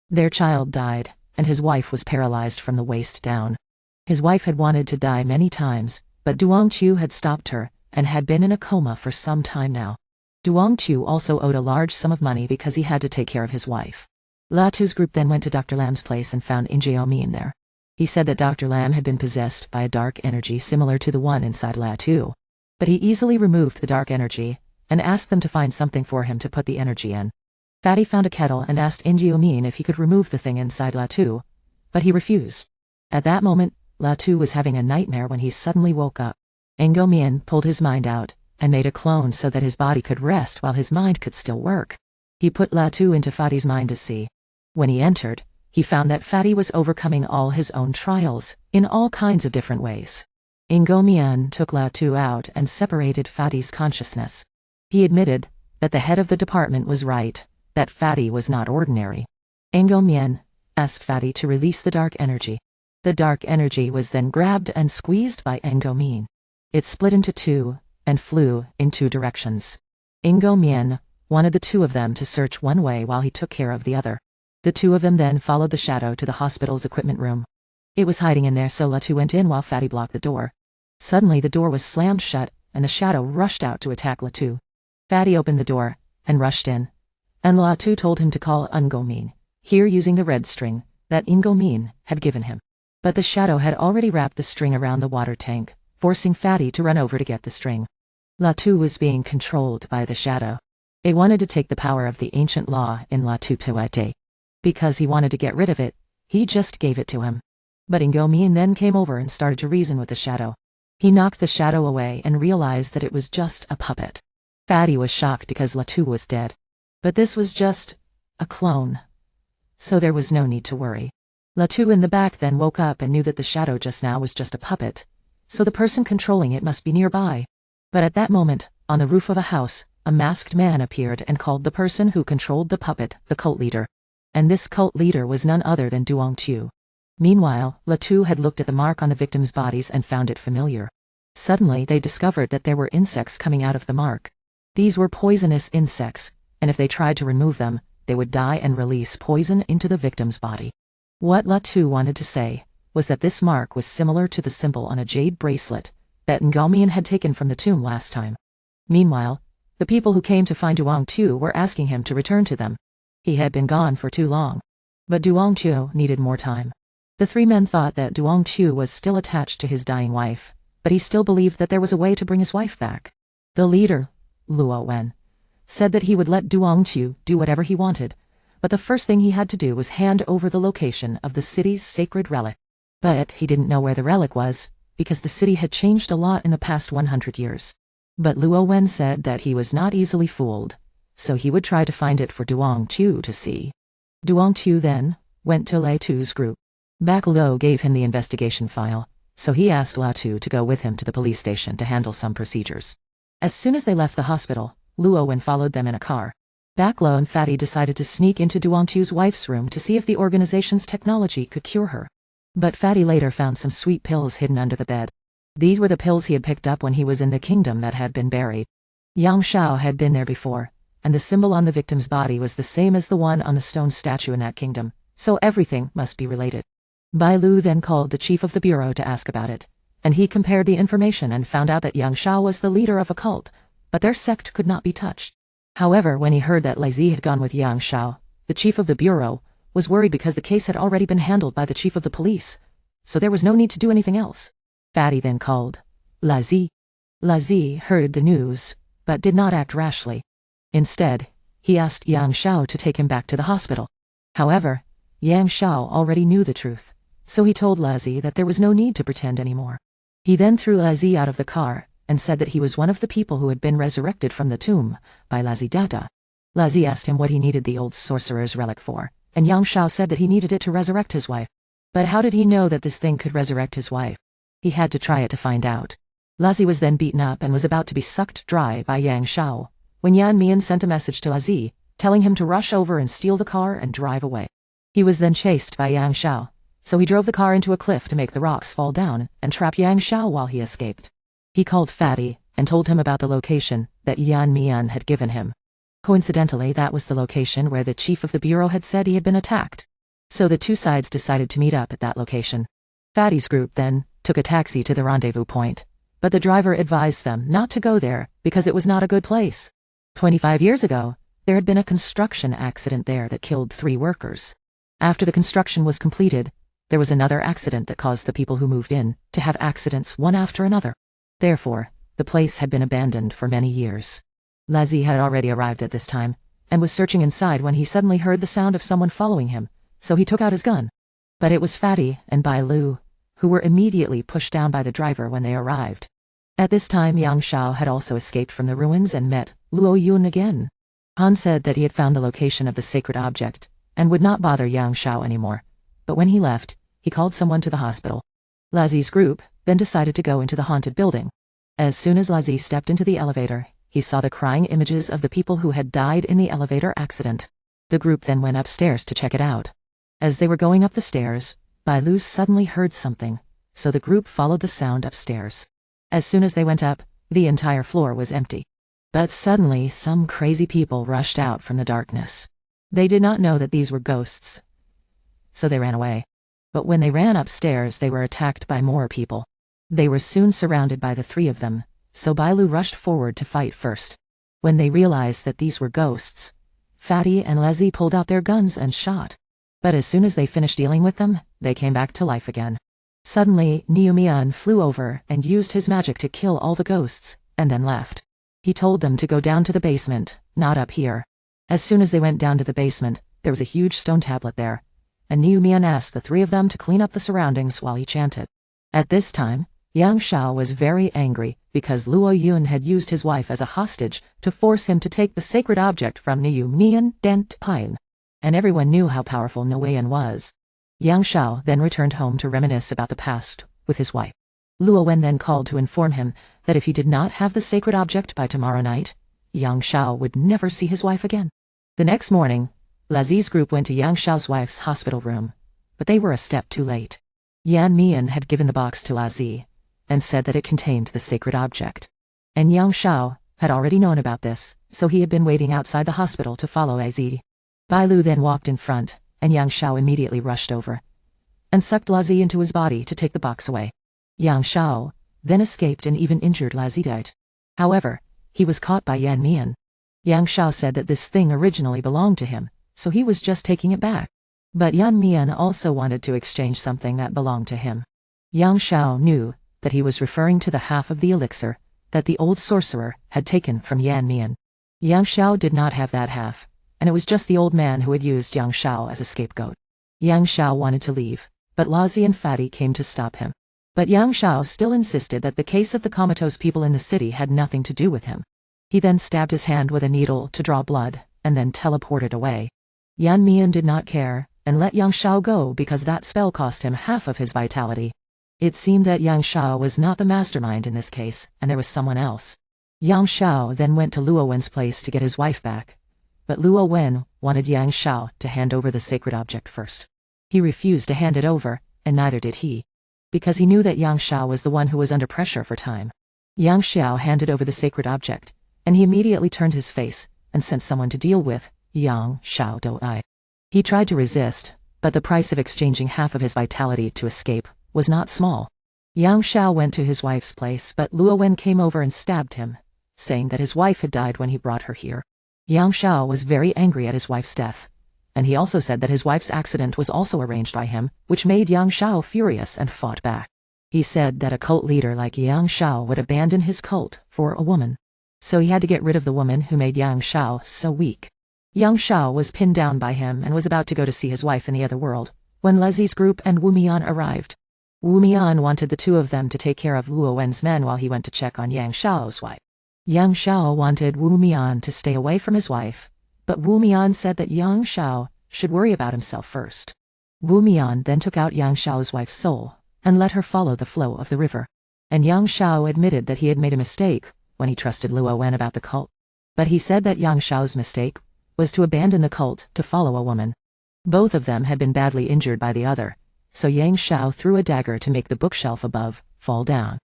Their child died, and his wife was paralyzed from the waist down. His wife had wanted to die many times, but Duong Tu had stopped her and had been in a coma for some time now. Duong Tu also owed a large sum of money because he had to take care of his wife. Latu's group then went to Dr. Lam's place and found Min there. He said that Dr. Lam had been possessed by a dark energy similar to the one inside Latu. But he easily removed the dark energy and asked them to find something for him to put the energy in. Fatty found a kettle and asked Min if he could remove the thing inside Latu, but he refused. At that moment, Latu was having a nightmare when he suddenly woke up. Min pulled his mind out and made a clone so that his body could rest while his mind could still work. He put Latu into Fatty's mind to see. When he entered, he found that Fatty was overcoming all his own trials, in all kinds of different ways. Min took Latu out and separated Fatty's consciousness. He admitted that the head of the department was right, that Fatty was not ordinary. Min asked Fatty to release the dark energy. The dark energy was then grabbed and squeezed by Min. It split into 2, and flew in 2 directions. Min wanted the 2 of them to search one way while he took care of the other. The 2 of them then followed the shadow to the hospital's equipment room. It was hiding in there, so Latu went in while Fatty blocked the door. Suddenly the door was slammed shut, and the shadow rushed out to attack Latu. Fatty opened the door, and rushed in. And Latu told him to call Min, here using the red string that Min had given him. But the shadow had already wrapped the string around the water tank, forcing Fatty to run over to get the string. Latu was being controlled by the shadow. It wanted to take the power of the ancient law in Latu Tuete. Because he wanted to get rid of it, he just gave it to him. But Min then came over and started to reason with the shadow. He knocked the shadow away and realized that it was just a puppet. Fatty was shocked because Latu was dead. But this was just a clone, so there was no need to worry. Latu in the back then woke up and knew that the shadow just now was just a puppet, so the person controlling it must be nearby. But at that moment, on the roof of a house, a masked man appeared and called the person who controlled the puppet the cult leader. And this cult leader was none other than Duong Chu. Meanwhile, Latu had looked at the mark on the victims' bodies and found it familiar. Suddenly they discovered that there were insects coming out of the mark. These were poisonous insects, and if they tried to remove them, they would die and release poison into the victim's body. What Latu wanted to say was that this mark was similar to the symbol on a jade bracelet that Ngamian had taken from the tomb last time. Meanwhile, the people who came to find Duong Chu were asking him to return to them. He had been gone for too long. But Duong Chu needed more time. The three men thought that Duong Chu was still attached to his dying wife, but he still believed that there was a way to bring his wife back. The leader, Luo Wen, said that he would let Duong Chu do whatever he wanted, but the first thing he had to do was hand over the location of the city's sacred relic. But he didn't know where the relic was, because the city had changed a lot in the past 100 years. But Luo Wen said that he was not easily fooled, so he would try to find it for Duong Chu to see. Duong Chu then went to Latu's group. Back Luo gave him the investigation file, so he asked Latu to go with him to the police station to handle some procedures. As soon as they left the hospital, Luo Wen followed them in a car. Back Luo and Fatty decided to sneak into Duong Chu's wife's room to see if the organization's technology could cure her. But Fatty later found some sweet pills hidden under the bed. These were the pills he had picked up when he was in the kingdom that had been buried. Yang Shao had been there before, and the symbol on the victim's body was the same as the one on the stone statue in that kingdom, so everything must be related. Bai Lu then called the chief of the bureau to ask about it, and he compared the information and found out that Yang Shao was the leader of a cult, but their sect could not be touched. However, when he heard that Lai Zi had gone with Yang Shao, the chief of the bureau was worried because the case had already been handled by the chief of the police, so there was no need to do anything else. Fatty then called Lai Zi. Lai Zi heard the news, but did not act rashly. Instead, he asked Yang Shao to take him back to the hospital. However, Yang Shao already knew the truth, so he told Lai Zi that there was no need to pretend anymore. He then threw Lai Zi out of the car and said that he was one of the people who had been resurrected from the tomb by Lai Zi Dada. Lai Zi asked him what he needed the old sorcerer's relic for, and Yang Shao said that he needed it to resurrect his wife. But how did he know that this thing could resurrect his wife? He had to try it to find out. Lai Zi was then beaten up and was about to be sucked dry by Yang Shao, when Yan Mian sent a message to Lai Zi, telling him to rush over and steal the car and drive away. He was then chased by Yang Shao, so he drove the car into a cliff to make the rocks fall down and trap Yang Shao while he escaped. He called Fatty and told him about the location that Yan Mian had given him. Coincidentally, that was the location where the chief of the bureau had said he had been attacked. So the two sides decided to meet up at that location. Fatty's group then took a taxi to the rendezvous point, but the driver advised them not to go there because it was not a good place. 25 years ago, there had been a construction accident there that killed 3 workers. After the construction was completed, there was another accident that caused the people who moved in to have accidents one after another. Therefore, the place had been abandoned for many years. Lai Zi had already arrived at this time, and was searching inside when he suddenly heard the sound of someone following him, so he took out his gun. But it was Fatty and Bai Lu, who were immediately pushed down by the driver when they arrived. At this time Yang Shao had also escaped from the ruins and met Luo Yun again. Han said that he had found the location of the sacred object, and would not bother Yang Shao anymore, but when he left, he called someone to the hospital. Lai Zi's group then decided to go into the haunted building. As soon as Lai Zi stepped into the elevator, he saw the crying images of the people who had died in the elevator accident. The group then went upstairs to check it out. As they were going up the stairs, Bai Lu suddenly heard something, so the group followed the sound upstairs. As soon as they went up, the entire floor was empty. But suddenly some crazy people rushed out from the darkness. They did not know that these were ghosts, so they ran away. But when they ran upstairs, they were attacked by more people. They were soon surrounded by the 3 of them, so Bai Lu rushed forward to fight first. When they realized that these were ghosts, Fatty and Lai Zi pulled out their guns and shot. But as soon as they finished dealing with them, they came back to life again. Suddenly, Niu Mian flew over and used his magic to kill all the ghosts, and then left. He told them to go down to the basement, not up here. As soon as they went down to the basement, there was a huge stone tablet there, and Niu Mian asked the 3 of them to clean up the surroundings while he chanted. At this time, Yang Shao was very angry because Luo Yun had used his wife as a hostage to force him to take the sacred object from Niu Mian Dent Pine. And everyone knew how powerful Nguyen was. Yang Shao then returned home to reminisce about the past with his wife. Luo Wen then called to inform him that if he did not have the sacred object by tomorrow night, Yang Shao would never see his wife again. The next morning, Lazi's group went to Yang Shao's wife's hospital room, but they were a step too late. Yan Mian had given the box to Lazi and said that it contained the sacred object. And Yang Shao had already known about this, so he had been waiting outside the hospital to follow Lazi. Bai Lu then walked in front, and Yang Shao immediately rushed over and sucked Lazi into his body to take the box away. Yang Shao then escaped and even injured Lazi. However, he was caught by Yan Mian. Yang Shao said that this thing originally belonged to him, so he was just taking it back. But Yan Mian also wanted to exchange something that belonged to him. Yang Shao knew that he was referring to the half of the elixir that the old sorcerer had taken from Yan Mian. Yang Shao did not have that half, and it was just the old man who had used Yang Shao as a scapegoat. Yang Shao wanted to leave, but Lazi and Fatty came to stop him. But Yang Shao still insisted that the case of the comatose people in the city had nothing to do with him. He then stabbed his hand with a needle to draw blood, and then teleported away. Yan Mian did not care, and let Yang Shao go because that spell cost him half of his vitality. It seemed that Yang Shao was not the mastermind in this case, and there was someone else. Yang Shao then went to Luo Wen's place to get his wife back. But Luo Wen wanted Yang Shao to hand over the sacred object first. He refused to hand it over, and neither did he, because he knew that Yang Shao was the one who was under pressure for time. Yang Shao handed over the sacred object, and he immediately turned his face and sent someone to deal with Yang Shao Dou-ai. He tried to resist, but the price of exchanging half of his vitality to escape was not small. Yang Shao went to his wife's place, but Luo Wen came over and stabbed him, saying that his wife had died when he brought her here. Yang Shao was very angry at his wife's death, and he also said that his wife's accident was also arranged by him, which made Yang Shao furious and fought back. He said that a cult leader like Yang Shao would abandon his cult for a woman. So he had to get rid of the woman who made Yang Shao so weak. Yang Shao was pinned down by him and was about to go to see his wife in the other world, when Leslie's group and Wu Mian arrived. Wu Mian wanted the two of them to take care of Luo Wen's men while he went to check on Yang Shao's wife. Yang Shao wanted Wu Mian to stay away from his wife, but Wu Mian said that Yang Shao should worry about himself first. Wu Mian then took out Yang Shao's wife's soul and let her follow the flow of the river. And Yang Shao admitted that he had made a mistake when he trusted Luo Wen about the cult. But he said that Yang Shao's mistake was to abandon the cult to follow a woman. Both of them had been badly injured by the other, so Yang Shao threw a dagger to make the bookshelf above fall down.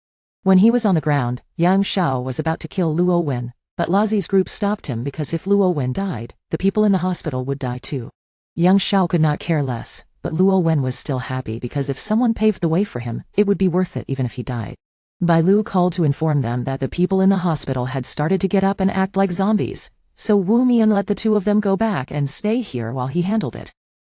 When he was on the ground, Yang Shao was about to kill Luo Wen, but Lazi's group stopped him because if Luo Wen died, the people in the hospital would die too. Yang Shao could not care less, but Luo Wen was still happy because if someone paved the way for him, it would be worth it even if he died. Bai Lu called to inform them that the people in the hospital had started to get up and act like zombies, so Wu Mian let the two of them go back and stay here while he handled it.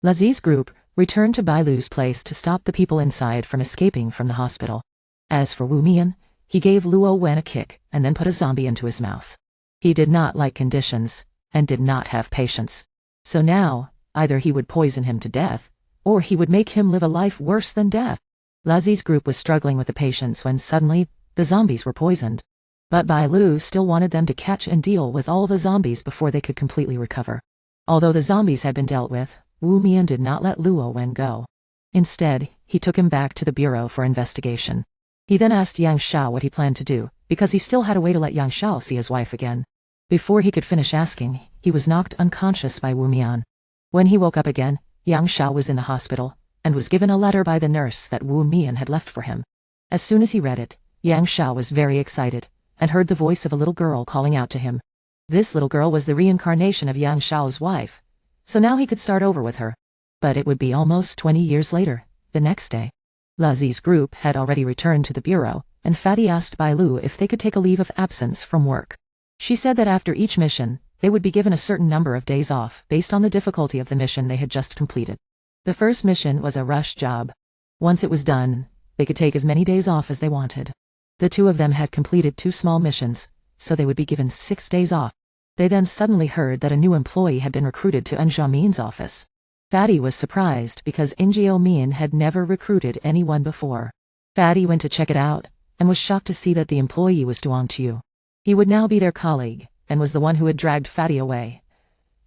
Lazi's group returned to Bai Lu's place to stop the people inside from escaping from the hospital. As for Wu Mian, he gave Luo Wen a kick and then put a zombie into his mouth. He did not like conditions, and did not have patience. So now, either he would poison him to death, or he would make him live a life worse than death. Lazi's group was struggling with the patience when suddenly, the zombies were poisoned. But Bai Lu still wanted them to catch and deal with all the zombies before they could completely recover. Although the zombies had been dealt with, Wu Mian did not let Luo Wen go. Instead, he took him back to the bureau for investigation. He then asked Yang Shao what he planned to do, because he still had a way to let Yang Shao see his wife again. Before he could finish asking, he was knocked unconscious by Wu Mian. When he woke up again, Yang Shao was in the hospital, and was given a letter by the nurse that Wu Mian had left for him. As soon as he read it, Yang Shao was very excited, and heard the voice of a little girl calling out to him. This little girl was the reincarnation of Yang Shao's wife, so now he could start over with her. But it would be almost 20 years later, the next day. Lazi's group had already returned to the bureau, and Fatty asked Bai Lu if they could take a leave of absence from work. She said that after each mission, they would be given a certain number of days off based on the difficulty of the mission they had just completed. The first mission was a rush job. Once it was done, they could take as many days off as they wanted. The two of them had completed 2 small missions, so they would be given 6 days off. They then suddenly heard that a new employee had been recruited to Njia Min's office. Fatty was surprised because Njia Min had never recruited anyone before. Fatty went to check it out, and was shocked to see that the employee was Duong Qiu. He would now be their colleague, and was the one who had dragged Fatty away,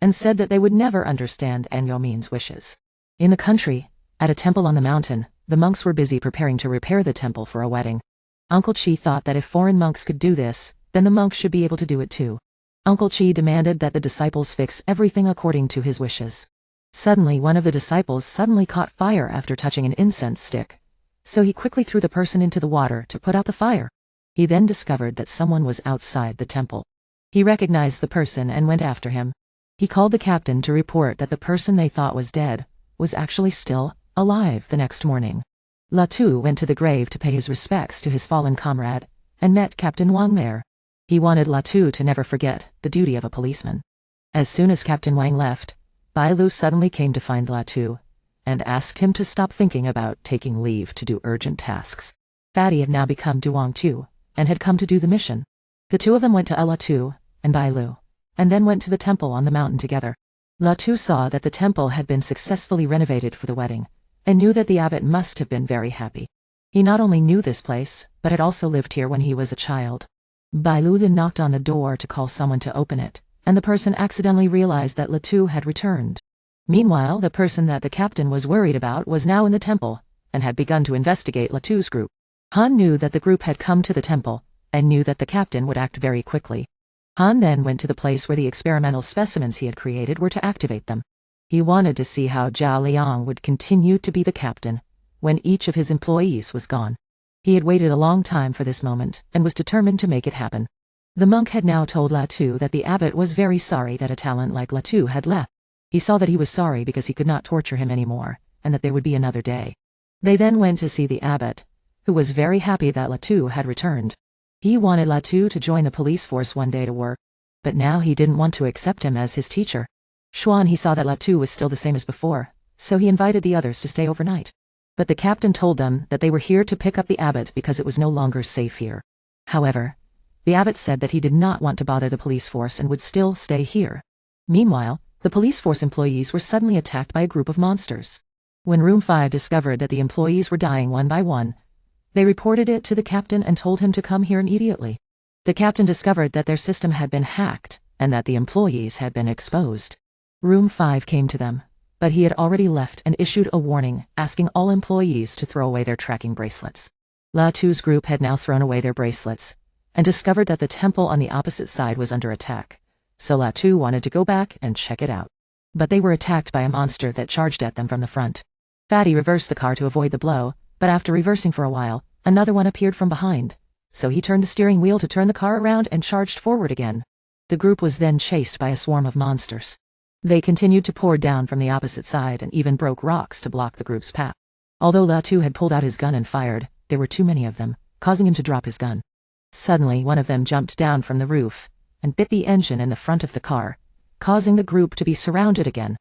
and said that they would never understand Anyomin's wishes. In the country, at a temple on the mountain, the monks were busy preparing to repair the temple for a wedding. Uncle Chi thought that if foreign monks could do this, then the monks should be able to do it too. Uncle Chi demanded that the disciples fix everything according to his wishes. Suddenly one of the disciples suddenly caught fire after touching an incense stick, so he quickly threw the person into the water to put out the fire. He then discovered that someone was outside the temple. He recognized the person and went after him. He called the captain to report that the person they thought was dead was actually still alive the next morning. Latu went to the grave to pay his respects to his fallen comrade, and met Captain Wang there. He wanted Latu to never forget the duty of a policeman. As soon as Captain Wang left, Bai Lu suddenly came to find Latu, and asked him to stop thinking about taking leave to do urgent tasks. Fatty had now become Duong Qiu, and had come to do the mission. The two of them went to Latu and Bai Lu, and then went to the temple on the mountain together. Latu saw that the temple had been successfully renovated for the wedding, and knew that the abbot must have been very happy. He not only knew this place, but had also lived here when he was a child. Bai Lu then knocked on the door to call someone to open it, and the person accidentally realized that Latu had returned. Meanwhile, the person that the captain was worried about was now in the temple, and had begun to investigate Latu's group. Han knew that the group had come to the temple, and knew that the captain would act very quickly. Han then went to the place where the experimental specimens he had created were to activate them. He wanted to see how Zhao Liang would continue to be the captain when each of his employees was gone. He had waited a long time for this moment, and was determined to make it happen. The monk had now told Latu that the abbot was very sorry that a talent like Latu had left. He saw that he was sorry because he could not torture him anymore, and that there would be another day. They then went to see the abbot, who was very happy that Latu had returned. He wanted Latu to join the police force one day to work, but now he didn't want to accept him as his teacher. Xuan he saw that Latu was still the same as before, so he invited the others to stay overnight. But the captain told them that they were here to pick up the abbot because it was no longer safe here. However, the abbot said that he did not want to bother the police force and would still stay here. Meanwhile, the police force employees were suddenly attacked by a group of monsters. When Room 5 discovered that the employees were dying one by one, they reported it to the captain and told him to come here immediately. The captain discovered that their system had been hacked, and that the employees had been exposed. Room 5 came to them, but he had already left and issued a warning, asking all employees to throw away their tracking bracelets. Latu's group had now thrown away their bracelets, and discovered that the temple on the opposite side was under attack, so Latu wanted to go back and check it out. But they were attacked by a monster that charged at them from the front. Fatty reversed the car to avoid the blow, but after reversing for a while, another one appeared from behind, so he turned the steering wheel to turn the car around and charged forward again. The group was then chased by a swarm of monsters. They continued to pour down from the opposite side and even broke rocks to block the group's path. Although Latu had pulled out his gun and fired, there were too many of them, causing him to drop his gun. Suddenly one of them jumped down from the roof and bit the engine in the front of the car, causing the group to be surrounded again.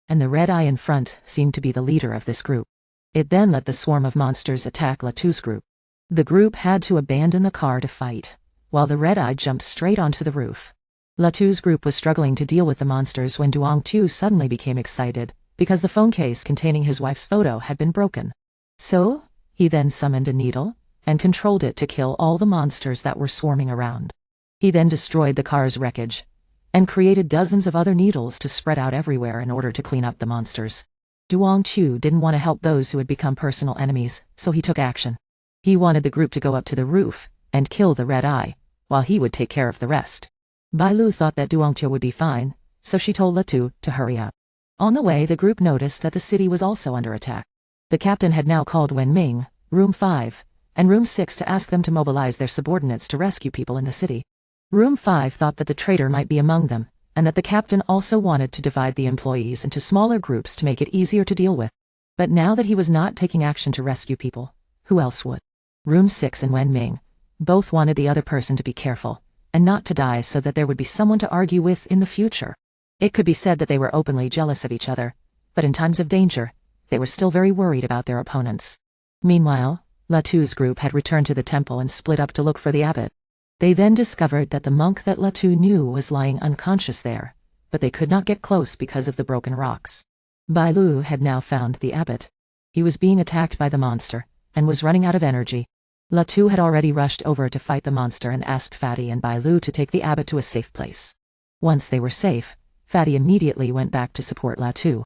And the red eye in front seemed to be the leader of this group. It then let the swarm of monsters attack Latu's group. The group had to abandon the car to fight, while the red eye jumped straight onto the roof. Latu's group was struggling to deal with the monsters when Duong Qiu suddenly became excited, because the phone case containing his wife's photo had been broken. So, he then summoned a needle, and controlled it to kill all the monsters that were swarming around. He then destroyed the car's wreckage, and created dozens of other needles to spread out everywhere in order to clean up the monsters. Duong Qiu didn't want to help those who had become personal enemies, so he took action. He wanted the group to go up to the roof, and kill the red eye, while he would take care of the rest. Bai Lu thought that Duong Qiu would be fine, so she told Latu to hurry up. On the way, the group noticed that the city was also under attack. The captain had now called Wen Ming, Room 5, and Room 6 to ask them to mobilize their subordinates to rescue people in the city. Room 5 thought that the traitor might be among them, and that the captain also wanted to divide the employees into smaller groups to make it easier to deal with. But now that he was not taking action to rescue people, who else would? Room 6 and Wen Ming both wanted the other person to be careful, and not to die so that there would be someone to argue with in the future. It could be said that they were openly jealous of each other, but in times of danger, they were still very worried about their opponents. Meanwhile, Latu's group had returned to the temple and split up to look for the abbot. They then discovered that the monk that Latu knew was lying unconscious there, but they could not get close because of the broken rocks. Bai Lu had now found the abbot. He was being attacked by the monster, and was running out of energy. Latu had already rushed over to fight the monster and asked Fatty and Bai Lu to take the abbot to a safe place. Once they were safe, Fatty immediately went back to support Latu.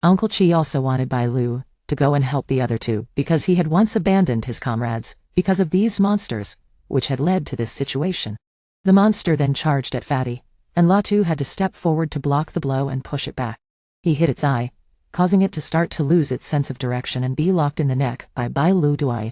Uncle Chi also wanted Bai Lu to go and help the other two because he had once abandoned his comrades because of these monsters, which had led to this situation. The monster then charged at Fatty, and Latu had to step forward to block the blow and push it back. He hit its eye, causing it to start to lose its sense of direction and be locked in the neck by Bai Lu Dui.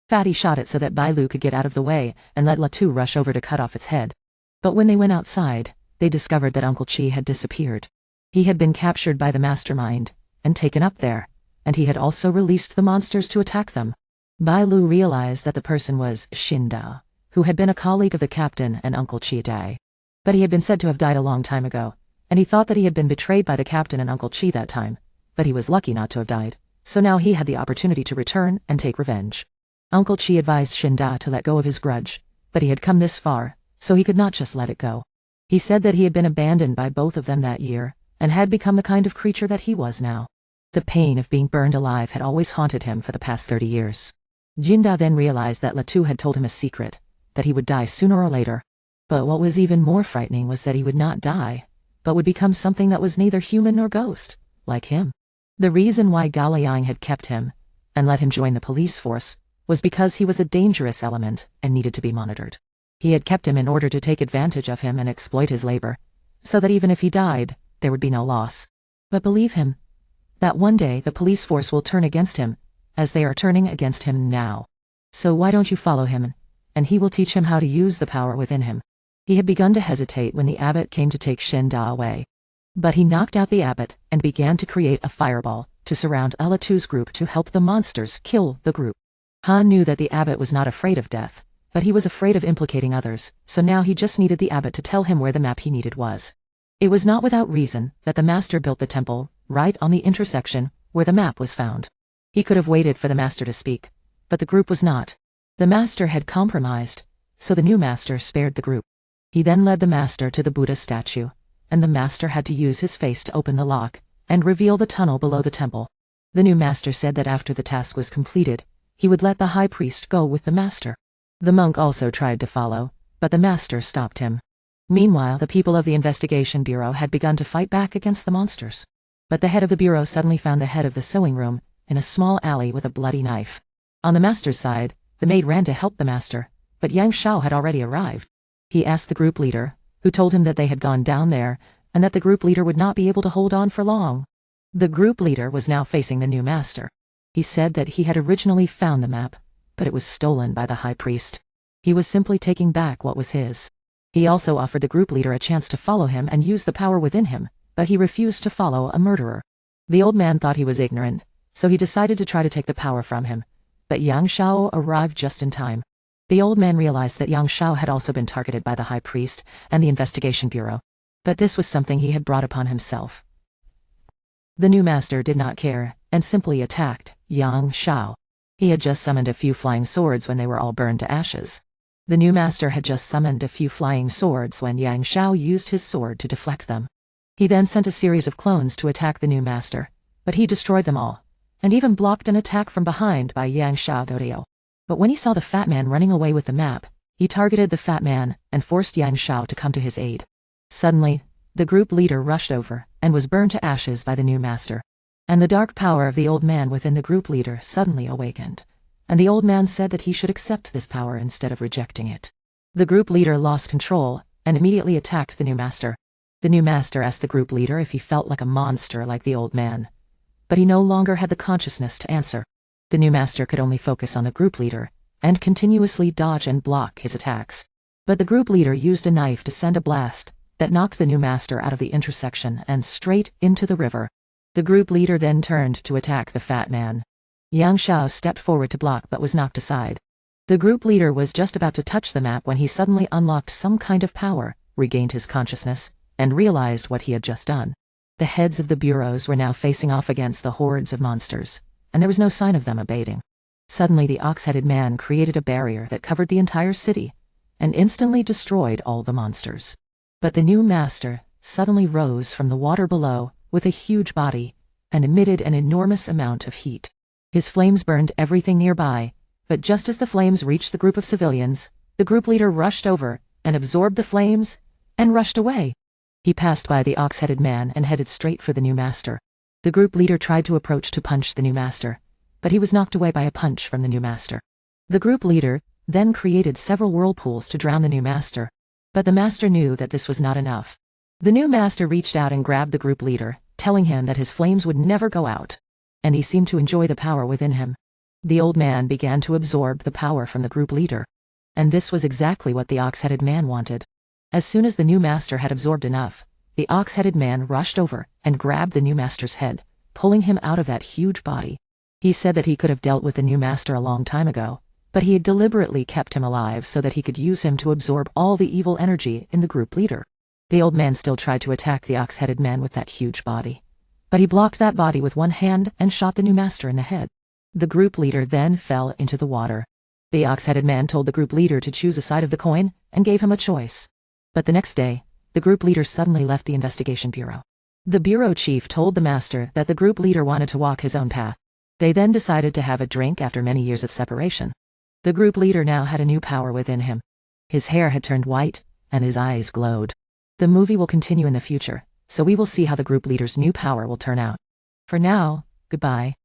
Fatty shot it so that Bai Lu could get out of the way and let Latu rush over to cut off its head. But when they went outside, they discovered that Uncle Chi had disappeared. He had been captured by the mastermind and taken up there, and he had also released the monsters to attack them. Bai Lu realized that the person was Shinda, who had been a colleague of the captain and Uncle Chi Dai. But he had been said to have died a long time ago, and he thought that he had been betrayed by the captain and Uncle Chi that time, but he was lucky not to have died, so now he had the opportunity to return and take revenge. Uncle Chi advised Shinda to let go of his grudge, but he had come this far, so he could not just let it go. He said that he had been abandoned by both of them that year, and had become the kind of creature that he was now. The pain of being burned alive had always haunted him for the past 30 years. Jinda then realized that Latu had told him a secret, that he would die sooner or later. But what was even more frightening was that he would not die, but would become something that was neither human nor ghost, like him. The reason why Galiang had kept him, and let him join the police force, was because he was a dangerous element and needed to be monitored. He had kept him in order to take advantage of him and exploit his labor, so that even if he died, there would be no loss. But believe him, that one day the police force will turn against him, as they are turning against him now. So why don't you follow him, and he will teach him how to use the power within him. He had begun to hesitate when the abbot came to take Shinda away. But he knocked out the abbot and began to create a fireball to surround Latu's group to help the monsters kill the group. Han knew that the abbot was not afraid of death, but he was afraid of implicating others, so now he just needed the abbot to tell him where the map he needed was. It was not without reason that the master built the temple right on the intersection where the map was found. He could have waited for the master to speak, but the group was not. The master had compromised, so the new master spared the group. He then led the master to the Buddha statue, and the master had to use his face to open the lock and reveal the tunnel below the temple. The new master said that after the task was completed, he would let the high priest go with the master. The monk also tried to follow, but the master stopped him. Meanwhile, the people of the investigation bureau had begun to fight back against the monsters. But the head of the bureau suddenly found the head of the sewing room in a small alley with a bloody knife. On the master's side, the maid ran to help the master, but Yang Shao had already arrived. He asked the group leader, who told him that they had gone down there, and that the group leader would not be able to hold on for long. The group leader was now facing the new master. He said that he had originally found the map, but it was stolen by the high priest. He was simply taking back what was his. He also offered the group leader a chance to follow him and use the power within him, but he refused to follow a murderer. The old man thought he was ignorant, so he decided to try to take the power from him. But Yang Shao arrived just in time. The old man realized that Yang Shao had also been targeted by the high priest and the investigation bureau. But this was something he had brought upon himself. The new master did not care, and simply attacked Yang Shao. He had just summoned a few flying swords when they were all burned to ashes. The new master had just summoned a few flying swords when Yang Shao used his sword to deflect them. He then sent a series of clones to attack the new master, but he destroyed them all, and even blocked an attack from behind by Yang Shao Dorio. But when he saw the fat man running away with the map, he targeted the fat man and forced Yang Shao to come to his aid. Suddenly, the group leader rushed over and was burned to ashes by the new master. And the dark power of the old man within the group leader suddenly awakened, and the old man said that he should accept this power instead of rejecting it. The group leader lost control and immediately attacked the new master. The new master asked the group leader if he felt like a monster like the old man, but he no longer had the consciousness to answer. The new master could only focus on the group leader and continuously dodge and block his attacks. But the group leader used a knife to send a blast that knocked the new master out of the intersection and straight into the river. The group leader then turned to attack the fat man. Yang Shao stepped forward to block but was knocked aside. The group leader was just about to touch the map when he suddenly unlocked some kind of power, regained his consciousness, and realized what he had just done. The heads of the bureaus were now facing off against the hordes of monsters, and there was no sign of them abating. Suddenly the ox-headed man created a barrier that covered the entire city, and instantly destroyed all the monsters. But the new master suddenly rose from the water below with a huge body, and emitted an enormous amount of heat. His flames burned everything nearby, But just as the flames reached the group of civilians, the group leader rushed over and absorbed the flames and rushed away. He passed by the ox-headed man and headed straight for the new master. The group leader tried to approach to punch the new master, but he was knocked away by a punch from the new master. The group leader then created several whirlpools to drown the new master, but the master knew that this was not enough. The new master reached out and grabbed the group leader, telling him that his flames would never go out, and he seemed to enjoy the power within him. The old man began to absorb the power from the group leader, and this was exactly what the ox-headed man wanted. As soon as the new master had absorbed enough, the ox-headed man rushed over and grabbed the new master's head, pulling him out of that huge body. He said that he could have dealt with the new master a long time ago, but he had deliberately kept him alive so that he could use him to absorb all the evil energy in the group leader. The old man still tried to attack the ox-headed man with that huge body, but he blocked that body with one hand and shot the new master in the head. The group leader then fell into the water. The ox-headed man told the group leader to choose a side of the coin and gave him a choice. But the next day, the group leader suddenly left the investigation bureau. The bureau chief told the master that the group leader wanted to walk his own path. They then decided to have a drink after many years of separation. The group leader now had a new power within him. His hair had turned white, and his eyes glowed. The movie will continue in the future, so we will see how the group leader's new power will turn out. For now, goodbye.